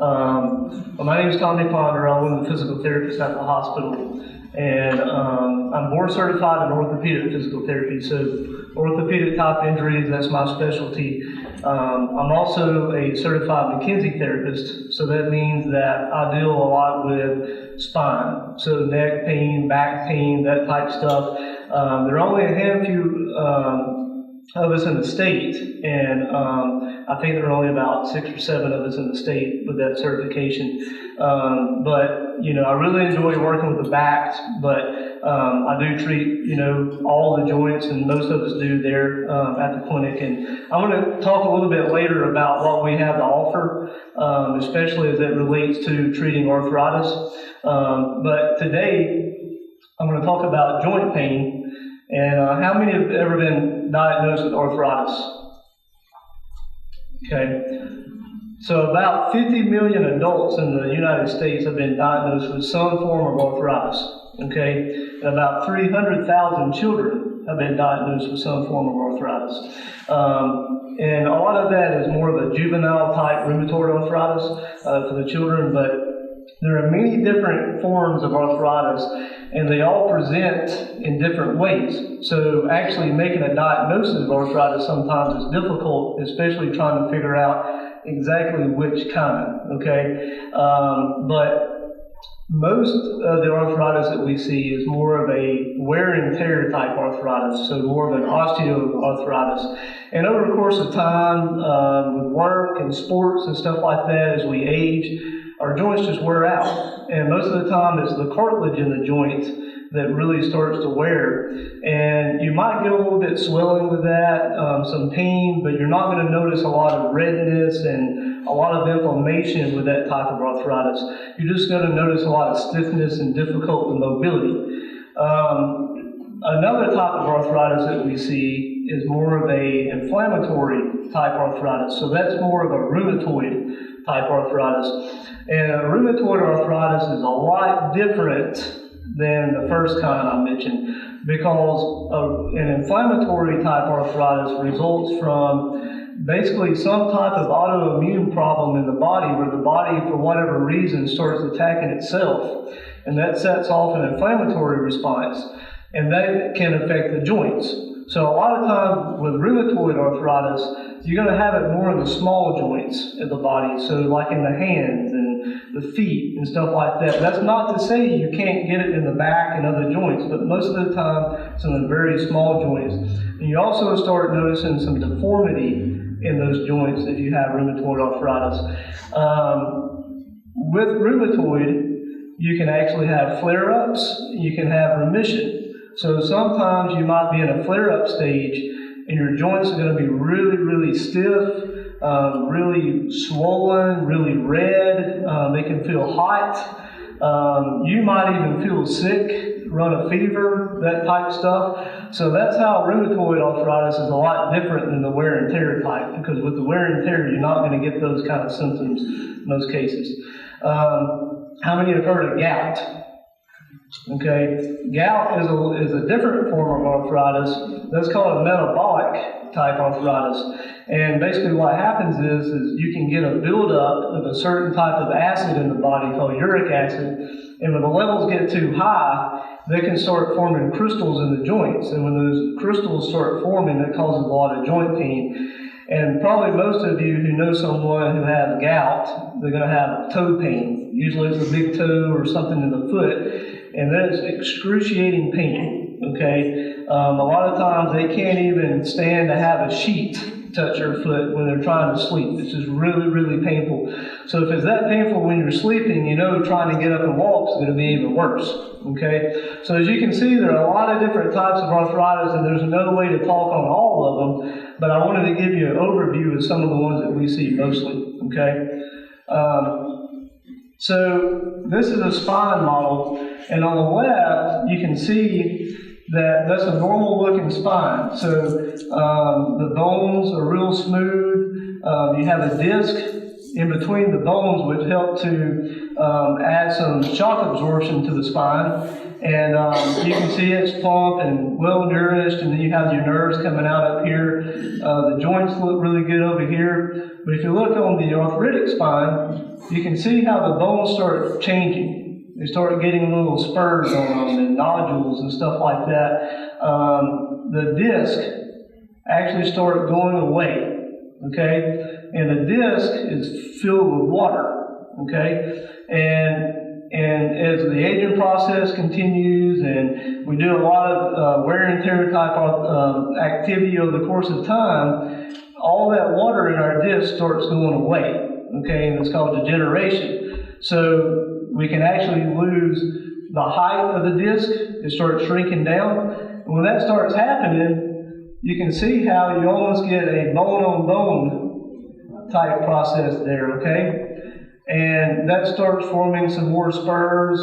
My name is Tommy Ponder. I'm one of the physical therapists at the hospital, and I'm board certified in orthopedic physical therapy. So orthopedic type injuries, that's my specialty. I'm also a certified McKenzie therapist, so that means that I deal a lot with spine, so neck pain, back pain, that type stuff. There are only a handful of us in the state, and I think there are only about 6 or 7 of us in the state with that certification. But I really enjoy working with the backs, but I do treat all the joints, and most of us do there at the clinic. And I'm going to talk a little bit later about what we have to offer, especially as it relates to treating arthritis. But today I'm going to talk about joint pain. And how many have ever been diagnosed with arthritis? Okay. So about 50 million adults in the United States have been diagnosed with some form of arthritis. Okay. And about 300,000 children have been diagnosed with some form of arthritis. And a lot of that is more of a juvenile type rheumatoid arthritis for the children, but there are many different forms of arthritis, and they all present in different ways. So actually making a diagnosis of arthritis sometimes is difficult, especially trying to figure out exactly which kind, okay? But most of the arthritis that we see is more of a wear and tear type arthritis, so more of an osteoarthritis. And over the course of time, with work and sports and stuff like that, as we age, our joints just wear out. And most of the time it's the cartilage in the joint that really starts to wear. And you might get a little bit swelling with that, some pain, but you're not going to notice a lot of redness and a lot of inflammation with that type of arthritis. You're just going to notice a lot of stiffness and difficult mobility. Another type of arthritis that we see is more of a inflammatory type arthritis. So that's more of a rheumatoid type arthritis. And rheumatoid arthritis is a lot different than the first kind I mentioned, because an inflammatory type arthritis results from basically some type of autoimmune problem in the body, where the body, for whatever reason, starts attacking itself, and that sets off an inflammatory response, and that can affect the joints. So a lot of times with rheumatoid arthritis, you're going to have it more in the small joints of the body, so like in the hands and the feet and stuff like that. That's not to say you can't get it in the back and other joints, but most of the time it's in the very small joints. And you also start noticing some deformity in those joints if you have rheumatoid arthritis. With rheumatoid, you can actually have flare-ups, you can have remission. So sometimes you might be in a flare-up stage and your joints are going to be really, really stiff, really swollen, really red. They can feel hot. You might even feel sick, run a fever, that type of stuff. So that's how rheumatoid arthritis is a lot different than the wear and tear type, because with the wear and tear, you're not going to get those kind of symptoms in most cases. How many have heard of gout? Okay, gout is a different form of arthritis. That's called a metabolic type arthritis. And basically what happens is you can get a buildup of a certain type of acid in the body called uric acid. And when the levels get too high, they can start forming crystals in the joints. And when those crystals start forming, that causes a lot of joint pain. And probably most of you who know someone who has gout, they're going to have toe pain. Usually it's a big toe or something in the foot. And that is excruciating pain, okay? A lot of times they can't even stand to have a sheet touch their foot when they're trying to sleep. It's just really, really painful. So if it's that painful when you're sleeping, trying to get up and walk is going to be even worse, okay? So as you can see, there are a lot of different types of arthritis, and there's no way to talk on all of them, but I wanted to give you an overview of some of the ones that we see mostly, okay? So this is a spine model, and on the left you can see that that's a normal looking spine. So the bones are real smooth. You have a disc in between the bones, which help to add some shock absorption to the spine. And you can see it's plump and well nourished, and then you have your nerves coming out up here. The joints look really good over here. But if you look on the arthritic spine, you can see how the bones start changing. They start getting little spurs on them and nodules and stuff like that. The disc actually started going away, okay? And the disc is filled with water, okay? And as the aging process continues and we do a lot of wear and tear type of activity over the course of time, all that water in our disc starts going away, okay? And it's called degeneration. So we can actually lose the height of the disc. It starts shrinking down. And when that starts happening, you can see how you almost get a bone-on-bone type process there, okay? And that starts forming some more spurs.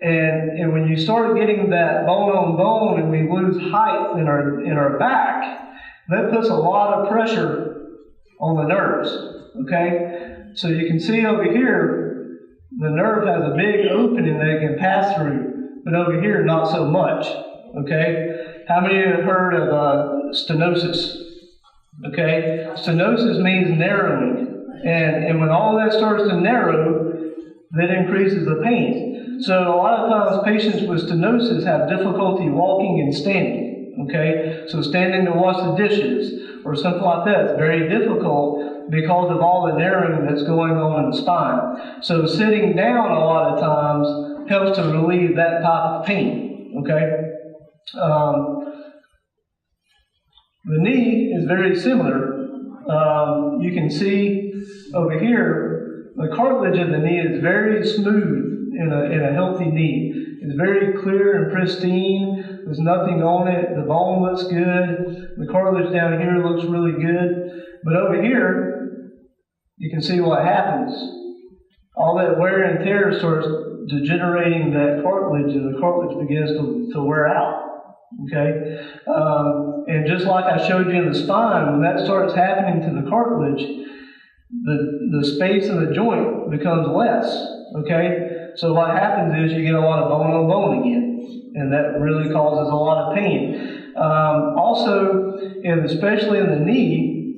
And when you start getting that bone-on-bone and we lose height in our back, that puts a lot of pressure on the nerves, okay? So you can see over here, the nerve has a big opening that it can pass through, but over here, not so much, okay? How many have heard of stenosis? Okay, stenosis means narrowing, and when all that starts to narrow, that increases the pain. So a lot of times patients with stenosis have difficulty walking and standing. Okay, so standing to wash the dishes or something like that is very difficult because of all the narrowing that's going on in the spine. So sitting down a lot of times helps to relieve that type of pain. Okay. The knee is very similar. You can see over here, the cartilage of the knee is very smooth in a healthy knee. It's very clear and pristine. There's nothing on it. The bone looks good. The cartilage down here looks really good. But over here, you can see what happens. All that wear and tear starts degenerating that cartilage, and the cartilage begins to wear out. Okay, and just like I showed you in the spine, when that starts happening to the cartilage, the space in the joint becomes less. Okay, so what happens is you get a lot of bone on bone again, and that really causes a lot of pain. Also, and especially in the knee,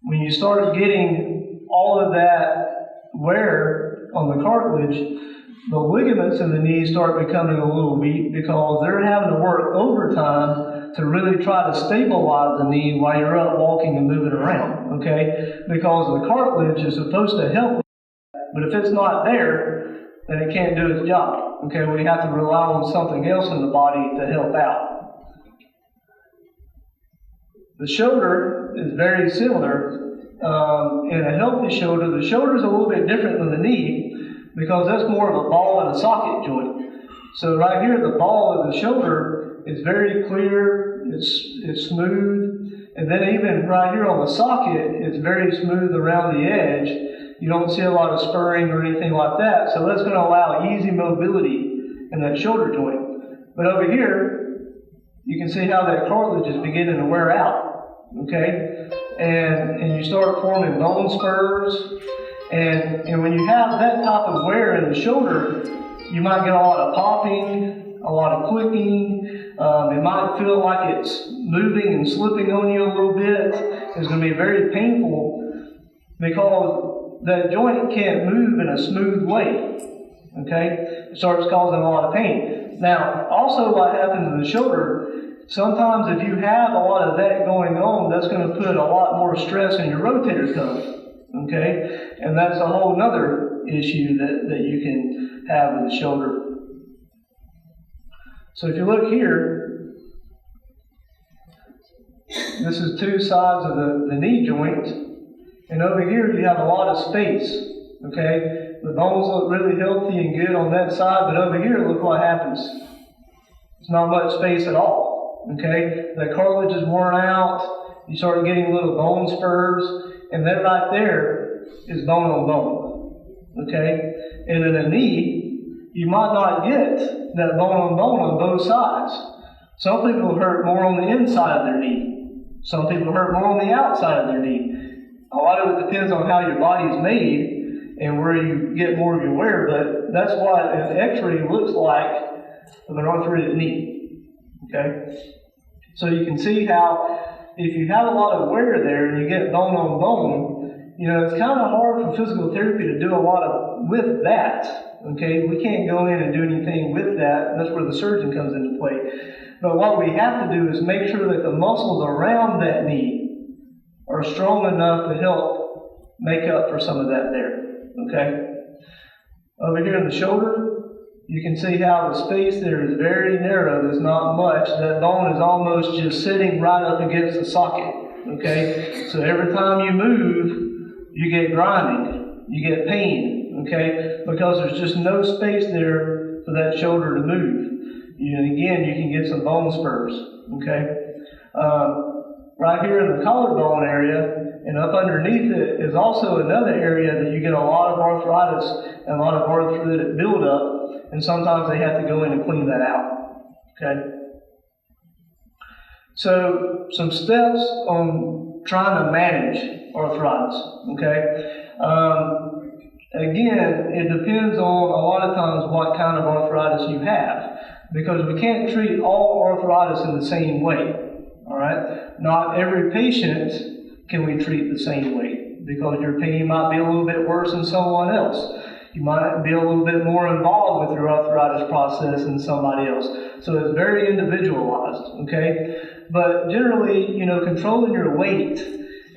when you start getting all of that wear on the cartilage, the ligaments in the knee start becoming a little weak because they're having to work overtime to really try to stabilize the knee while you're up walking and moving around, okay? Because the cartilage is supposed to help, but if it's not there, then it can't do its job, okay? We have to rely on something else in the body to help out. The shoulder is very similar. In a healthy shoulder, the shoulder is a little bit different than the knee, because that's more of a ball and a socket joint. So right here, the ball of the shoulder is very clear, it's smooth, and then even right here on the socket, it's very smooth around the edge. You don't see a lot of spurring or anything like that, so that's going to allow easy mobility in that shoulder joint. But over here, you can see how that cartilage is beginning to wear out, okay? And you start forming bone spurs. And when you have that type of wear in the shoulder, you might get a lot of popping, a lot of clicking. It might feel like it's moving and slipping on you a little bit. It's going to be very painful because that joint can't move in a smooth way. Okay? It starts causing a lot of pain. Now, also what happens in the shoulder, sometimes if you have a lot of that going on, that's going to put a lot more stress in your rotator cuff. Okay, and that's a whole other issue that you can have with the shoulder. So if you look here, this is two sides of the knee joint, and over here you have a lot of space. Okay, the bones look really healthy and good on that side, but over here, look what happens. There's not much space at all. Okay, the cartilage is worn out. You start getting little bone spurs. And that right there is bone on bone, okay? And in a knee, you might not get that bone on both sides. Some people hurt more on the inside of their knee. Some people hurt more on the outside of their knee. A lot of it depends on how your body is made and where you get more of your wear, but that's what an x-ray looks like of an arthritic knee. Okay? So you can see how if you have a lot of wear there and you get bone on bone, it's kind of hard for physical therapy to do a lot with that. Okay? We can't go in and do anything with that, and that's where the surgeon comes into play. But what we have to do is make sure that the muscles around that knee are strong enough to help make up for some of that there. Okay? Over here in the shoulder, you can see how the space there is very narrow. There's not much. That bone is almost just sitting right up against the socket. Okay? So every time you move, you get grinding. You get pain. Okay? Because there's just no space there for that shoulder to move. And again, you can get some bone spurs. Okay? Right here in the collarbone area, and up underneath it is also another area that you get a lot of arthritis and a lot of arthritic buildup, and sometimes they have to go in and clean that out. Okay? So, some steps on trying to manage arthritis. Okay? Again, it depends on a lot of times what kind of arthritis you have, because we can't treat all arthritis in the same way. All right? Not every patient can we treat the same way, because your pain might be a little bit worse than someone else. You might be a little bit more involved with your arthritis process than somebody else. So it's very individualized, okay? But generally, controlling your weight,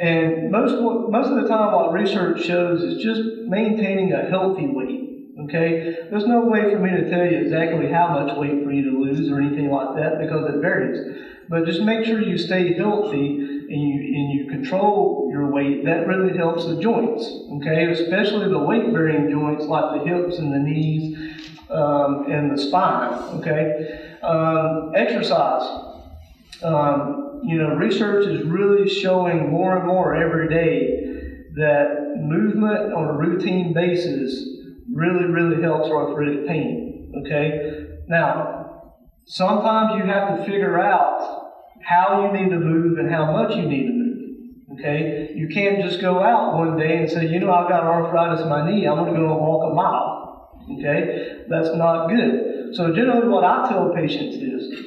and most of the time what research shows is just maintaining a healthy weight, okay? There's no way for me to tell you exactly how much weight for you to lose or anything like that, because it varies. But just make sure you stay healthy and you control your weight. That really helps the joints, okay? Especially the weight-bearing joints like the hips and the knees and the spine, okay? Exercise. Research is really showing more and more every day that movement on a routine basis really, really helps arthritic pain, okay? Now, sometimes you have to figure out how you need to move and how much you need to move, okay? You can't just go out one day and say, I've got arthritis in my knee, I'm going to go and walk a mile, okay? That's not good. So generally what I tell patients is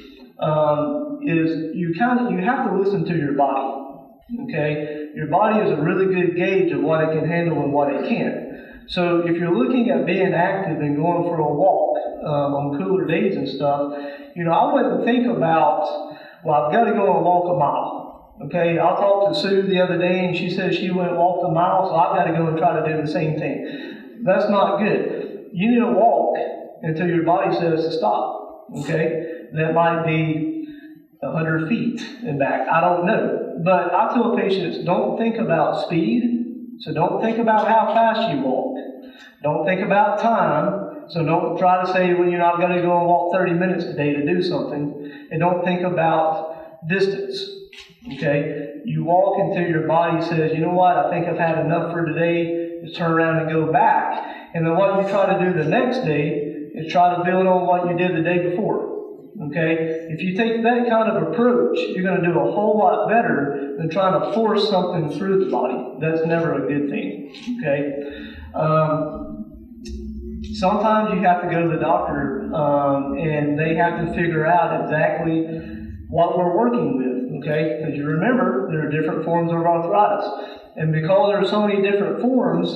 you have to listen to your body, okay? Your body is a really good gauge of what it can handle and what it can't. So if you're looking at being active and going for a walk on cooler days and stuff, I wouldn't think about, I've got to go and walk a mile. Okay, I talked to Sue the other day and she said she went and walked a mile, so I've got to go and try to do the same thing. That's not good. You need to walk until your body says to stop. Okay, that might be 100 feet and back. I don't know. But I tell patients, don't think about speed. So don't think about how fast you walk. Don't think about time. So don't try to say, I've got to go and walk 30 minutes today to do something. And don't think about distance. Okay? You walk until your body says, I think I've had enough for today, to turn around and go back. And then what you try to do the next day is try to build on what you did the day before. Okay? If you take that kind of approach, you're going to do a whole lot better than trying to force something through the body. That's never a good thing. Okay? Sometimes you have to go to the doctor and they have to figure out exactly what we're working with. Okay? Because you remember, there are different forms of arthritis. And because there are so many different forms,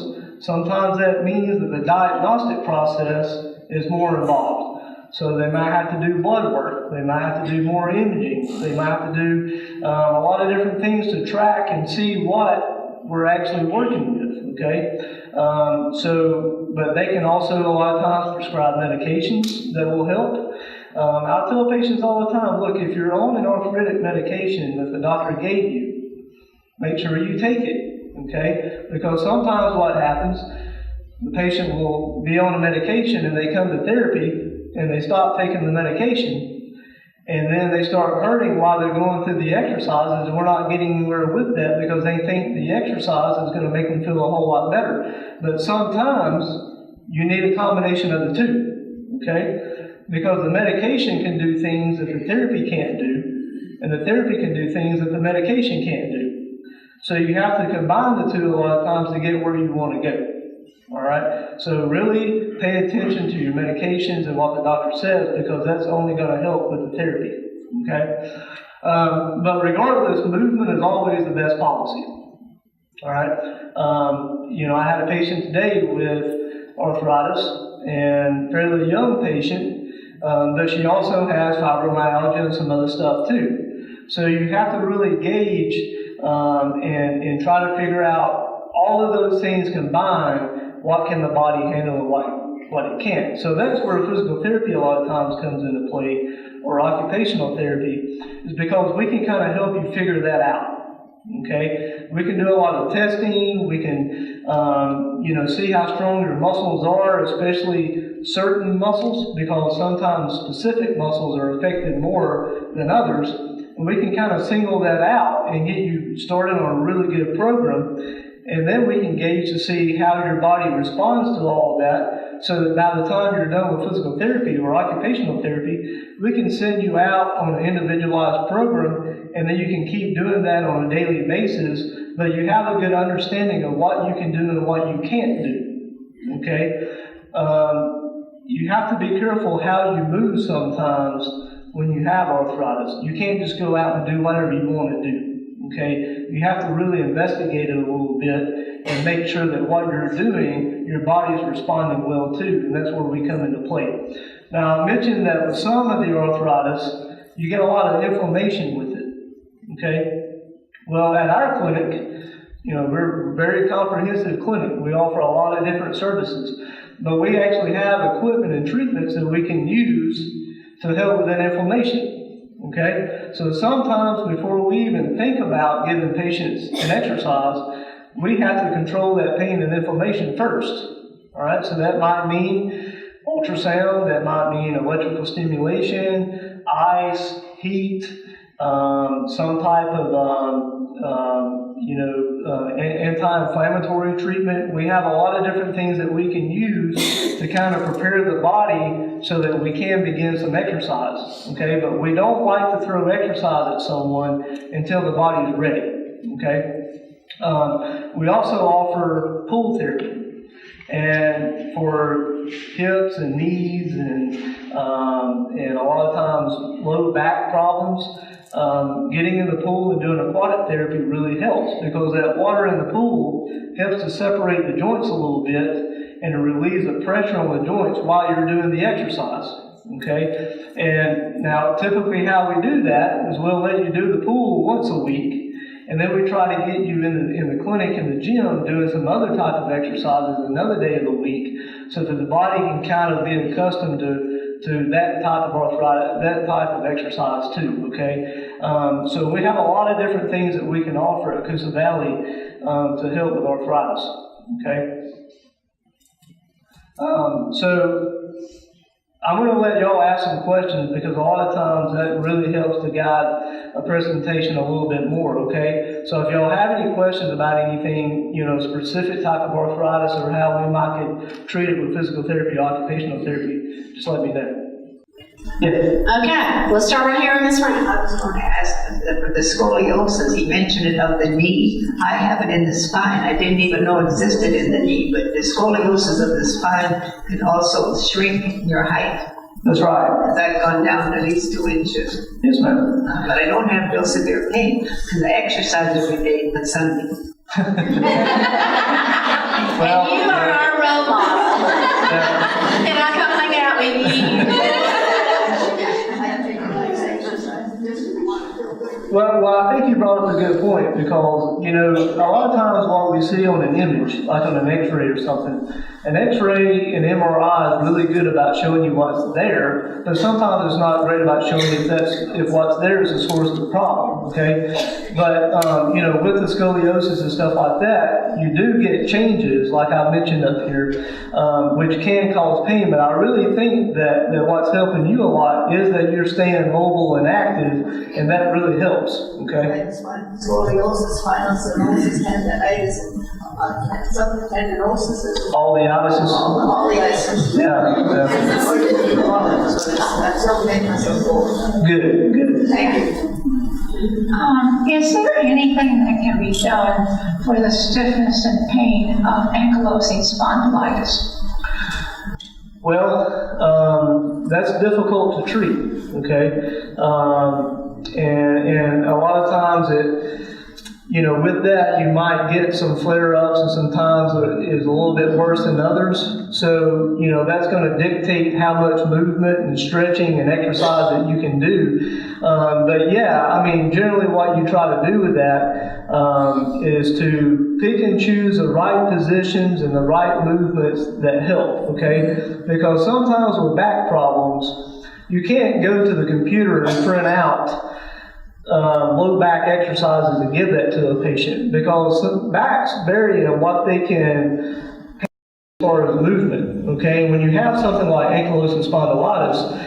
sometimes that means that the diagnostic process is more involved. So they might have to do blood work. They might have to do more imaging. They might have to do a lot of different things to track and see what we're actually working with, okay? But they can also, a lot of times, prescribe medications that will help. I tell patients all the time, look, if you're on an arthritic medication that the doctor gave you, make sure you take it, okay? Because sometimes what happens, the patient will be on a medication and they come to therapy and they stop taking the medication, and then they start hurting while they're going through the exercises, and we're not getting anywhere with that because they think the exercise is going to make them feel a whole lot better. But sometimes you need a combination of the two, okay? Because the medication can do things that the therapy can't do, and the therapy can do things that the medication can't do. So you have to combine the two a lot of times to get where you want to go. All right? So really pay attention to your medications and what the doctor says, because that's only going to help with the therapy. Okay? But regardless, movement is always the best policy. All right? I had a patient today with arthritis, and fairly young patient, but she also has fibromyalgia and some other stuff too. So you have to really gauge and try to figure out all of those things combined. What can the body handle and what it can't? So that's where physical therapy a lot of times comes into play, or occupational therapy, is because we can kind of help you figure that out. Okay? We can do a lot of testing. We can, see how strong your muscles are, especially certain muscles, because sometimes specific muscles are affected more than others. And we can kind of single that out and get you started on a really good program. And then we can gauge to see how your body responds to all of that, so that by the time you're done with physical therapy or occupational therapy, we can send you out on an individualized program, and then you can keep doing that on a daily basis, but you have a good understanding of what you can do and what you can't do. Okay? You have to be careful how you move sometimes when you have arthritis. You can't just go out and do whatever you want to do. Okay, you have to really investigate it a little bit and make sure that what you're doing, your body's responding well to, and that's where we come into play. Now, I mentioned that with some of the arthritis, you get a lot of inflammation with it. Okay, well, at our clinic, we're a very comprehensive clinic. We offer a lot of different services, but we actually have equipment and treatments that we can use to help with that inflammation. Okay, so sometimes before we even think about giving patients an exercise, we have to control that pain and inflammation first. All right, so that might mean ultrasound, that might mean electrical stimulation, ice, heat, some type of anti-inflammatory treatment. We have a lot of different things that we can use to kind of prepare the body so that we can begin some exercise. Okay, but we don't like to throw exercise at someone until the body is ready. Okay, we also offer pool therapy, and for hips and knees and a lot of times low back problems. Getting in the pool and doing aquatic therapy really helps, because that water in the pool helps to separate the joints a little bit and to relieve the pressure on the joints while you're doing the exercise. Okay? And now typically how we do that is we'll let you do the pool once a week, and then we try to get you in the clinic, in the gym, doing some other type of exercises another day of the week, so that the body can kind of be accustomed to that type of arthritis, that type of exercise too, okay? So we have a lot of different things that we can offer at Coosa Valley to help with arthritis, okay? So I'm going to let y'all ask some questions, because a lot of times that really helps to guide a presentation a little bit more, okay? So if y'all have any questions about anything, specific type of arthritis, or how we might treat it with physical therapy, occupational therapy, just let me know. Yeah. Okay, we'll start right here in this room. I was going to ask, for the scoliosis, he mentioned it of the knee. I have it in the spine. I didn't even know it existed in the knee, but the scoliosis of the spine can also shrink your height. That's right. Has that gone down at least 2 inches? Yes, ma'am. But I don't have real severe pain, because I exercise every day but Sunday. Well, and you are our role model. And I come hang out with you. Well, I think you brought up a good point, because, a lot of times what we see on an image, like on an x-ray or something, an x-ray and MRI is really good about showing you what's there, but sometimes it's not great about showing if what's there is the source of the problem, okay? But, with the scoliosis and stuff like that, you do get changes, like I mentioned up here, which can cause pain, but I really think that what's helping you a lot is that you're staying mobile and active, and that really helps, okay? Scoliosis, spinal stenosis, tendinitis, some tendinosis. All the itises. All the itises. Yeah. That's so famous. Good. Thank you. Is there anything that can be done for the stiffness and pain of ankylosing spondylitis? Well, that's difficult to treat, okay? And a lot of times with that, you might get some flare-ups, and sometimes it is a little bit worse than others. So, that's going to dictate how much movement and stretching and exercise that you can do. But yeah, generally what you try to do with that is to pick and choose the right positions and the right movements that help, okay? Because sometimes with back problems, you can't go to the computer and print out low back exercises and give that to a patient, because some backs vary in what they can as far as movement. Okay, when you have something like ankylosing spondylitis,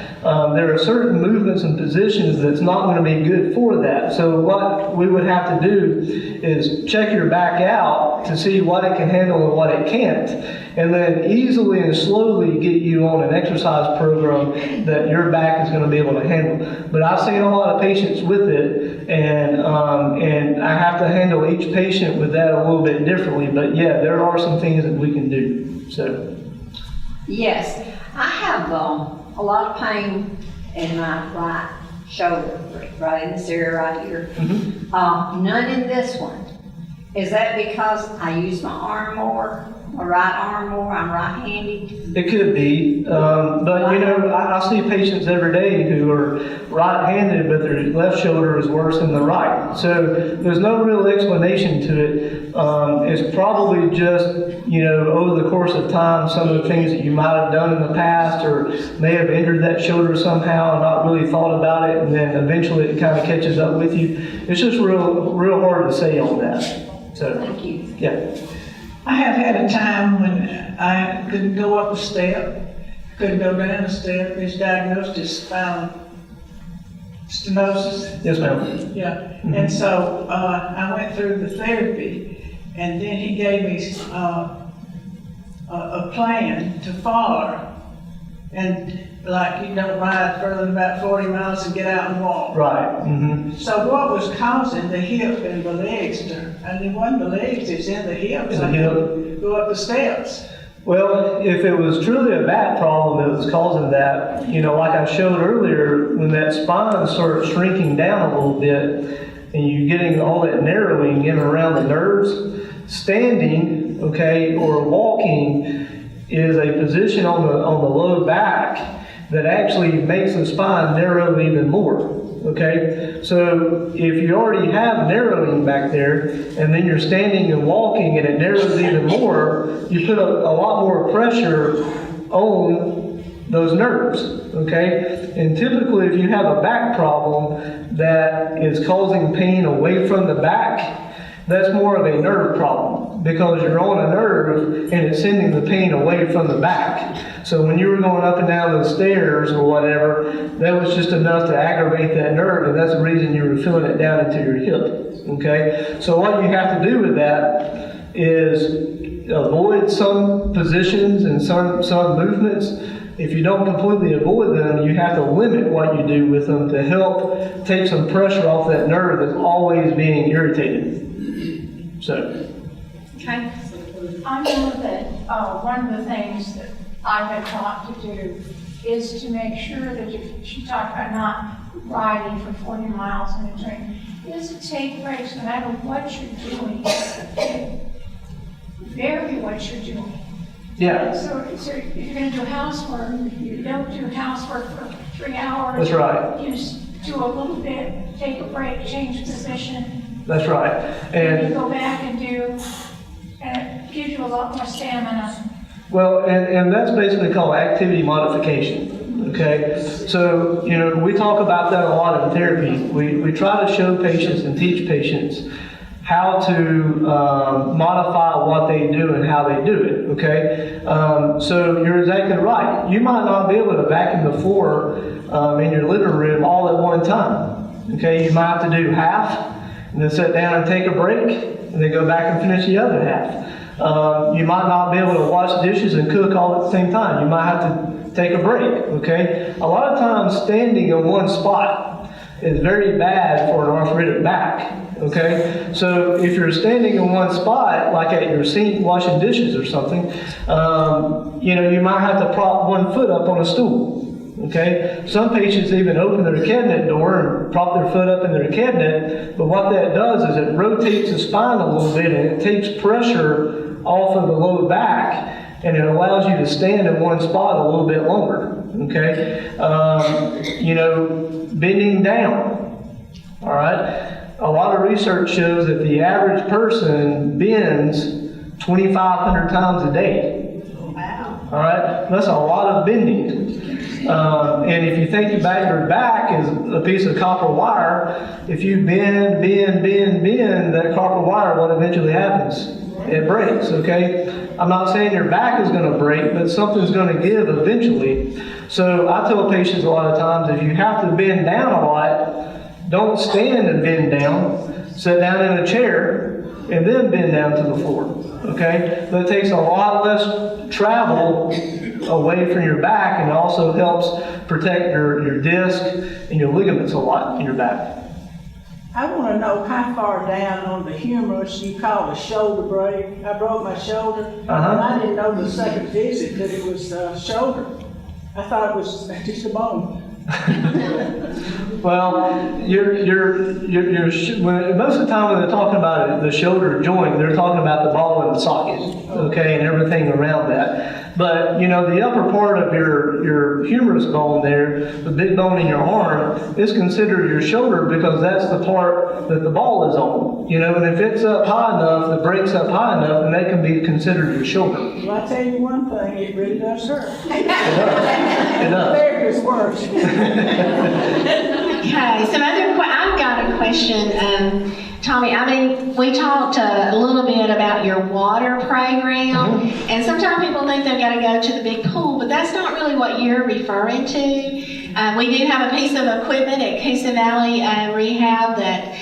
there are certain movements and positions that's not going to be good for that. So what we would have to do is check your back out to see what it can handle and what it can't, and then easily and slowly get you on an exercise program that your back is going to be able to handle. But I've seen a lot of patients with it, and I have to handle each patient with that a little bit differently. But yeah, there are some things that we can do. So. Yes, I have a lot of pain in my right shoulder, right in this area right here. Mm-hmm. None in this one. Is that because I use my arm more, my right arm more? I'm right-handed. It could be, but I see patients every day who are right-handed, but their left shoulder is worse than the right. So there's no real explanation to it. It's probably just, over the course of time, some of the things that you might have done in the past, or may have injured that shoulder somehow and not really thought about it, and then eventually it kind of catches up with you. It's just real hard to say on that. So, thank you. Yeah. I have had a time when I couldn't go up a step, couldn't go down a step. It's diagnosed as spinal stenosis. Yes, ma'am. Yeah, Mm-hmm. and so I went through the therapy, and then he gave me a plan to follow, and like you don't ride further than about 40 miles and get out and walk. Right. Mm-hmm. So what was causing the hip and the legs it wasn't the legs, it's in the hips. In the hip. Go up the steps. Well, if it was truly a back problem that was causing that, like I showed earlier, when that spine starts shrinking down a little bit and you're getting all that narrowing in and around the nerves, standing, okay, or walking is a position on the low back that actually makes the spine narrow even more, okay? So if you already have narrowing back there, and then you're standing and walking and it narrows even more, you put a lot more pressure on those nerves, okay? And typically if you have a back problem that is causing pain away from the back, that's more of a nerve problem, because you're on a nerve and it's sending the pain away from the back. So when you were going up and down those stairs or whatever, that was just enough to aggravate that nerve, and that's the reason you were feeling it down into your hip, okay? So what you have to do with that is avoid some positions and some movements. If you don't completely avoid them, you have to limit what you do with them to help take some pressure off that nerve that's always being irritated. So. Okay. I know that one of the things that I've been taught to do is to make sure that she talked about not riding for 40 miles in a train, is to take breaks no matter what you're doing. Vary what you're doing. Yeah. So if you're going to do housework, you don't do housework for 3 hours. That's right. You just do a little bit, take a break, change position. That's right. And you go back and do, and it gives you a lot more stamina. Well, and that's basically called activity modification, okay? So, we talk about that a lot in therapy. We try to show patients and teach patients how to modify what they do and how they do it, okay? So you're exactly right. You might not be able to vacuum the floor in your living room all at one time, okay? You might have to do half, and then sit down and take a break, and then go back and finish the other half. You might not be able to wash dishes and cook all at the same time. You might have to take a break, okay? A lot of times standing in one spot is very bad for an arthritic back, okay? So if you're standing in one spot, like at your sink washing dishes or something, you might have to prop one foot up on a stool. Okay, some patients even open their cabinet door and prop their foot up in their cabinet, but what that does is it rotates the spine a little bit and it takes pressure off of the low back, and it allows you to stand in one spot a little bit longer. Okay, bending down. All right, a lot of research shows that the average person bends 2,500 times a day. Wow. All right, that's a lot of bending. And if you think about your back as a piece of copper wire, if you bend, that copper wire, what eventually happens? It breaks, okay? I'm not saying your back is going to break, but something's going to give eventually. So I tell patients a lot of times, if you have to bend down a lot, don't stand and bend down. Sit down in a chair and then bend down to the floor, okay? That takes a lot less travel away from your back, and it also helps protect your disc and your ligaments a lot in your back. I want to know how far down on the humerus you call a shoulder break. I broke my shoulder, and I didn't know the second visit that it was shoulder. I thought it was just a bone. Well, most of the time when they're talking about the shoulder joint, they're talking about the ball and the socket, okay, and everything around that. But, the upper part of your humerus bone there, the big bone in your arm, is considered your shoulder because that's the part that the ball is on. And if it's up high enough, the break's up high enough, then that can be considered your shoulder. Well, I tell you one thing, it really does hurt. It does. Therapist works. Okay, I've got a question, Tommy. We talked a little bit about your water program, and sometimes people think they've got to go to the big pool, but that's not really what you're referring to. We do have a piece of equipment at Coosa Valley Rehab that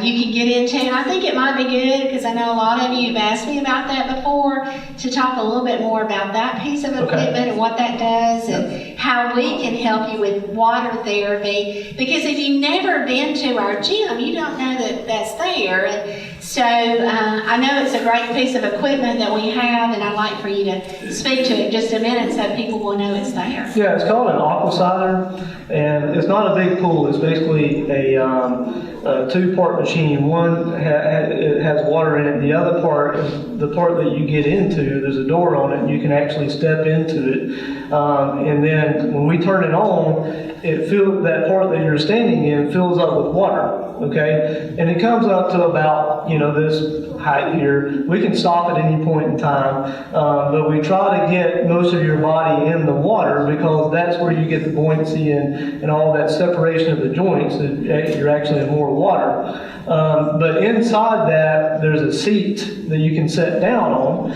you can get into, and I think it might be good, because I know a lot of you have asked me about that before, to talk a little bit more about that piece of equipment and what that does and how we can help you with water therapy, because if you've never been to our gym, you don't know that that's there. And so I know it's a great piece of equipment that we have, and I'd like for you to speak to it in just a minute so people will know it's there. Yeah, it's called an aquasizer, and it's not a big pool. It's basically a two-part machine. One it has water in it. The other part is the part that you get into. There's a door on it, and you can actually step into it. And then when we turn it on, that part that you're standing in fills up with water. Okay, and it comes up to about this height here. We can stop at any point in time, but we try to get most of your body in the water because that's where you get the buoyancy and all that separation of the joints. That you're actually in more water. But inside that, there's a seat that you can sit down on,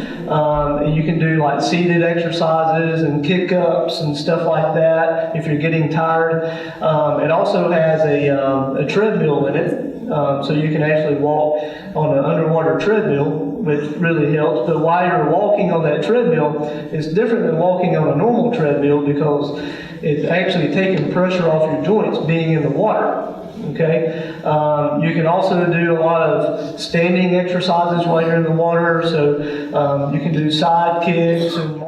and you can do like seated exercises and kick-ups and stuff like that if you're getting tired. It also has a treadmill in it. So you can actually walk on an underwater treadmill, which really helps. But while you're walking on that treadmill, it's different than walking on a normal treadmill because it's actually taking pressure off your joints being in the water. Okay. You can also do a lot of standing exercises while you're in the water. So you can do side kicks and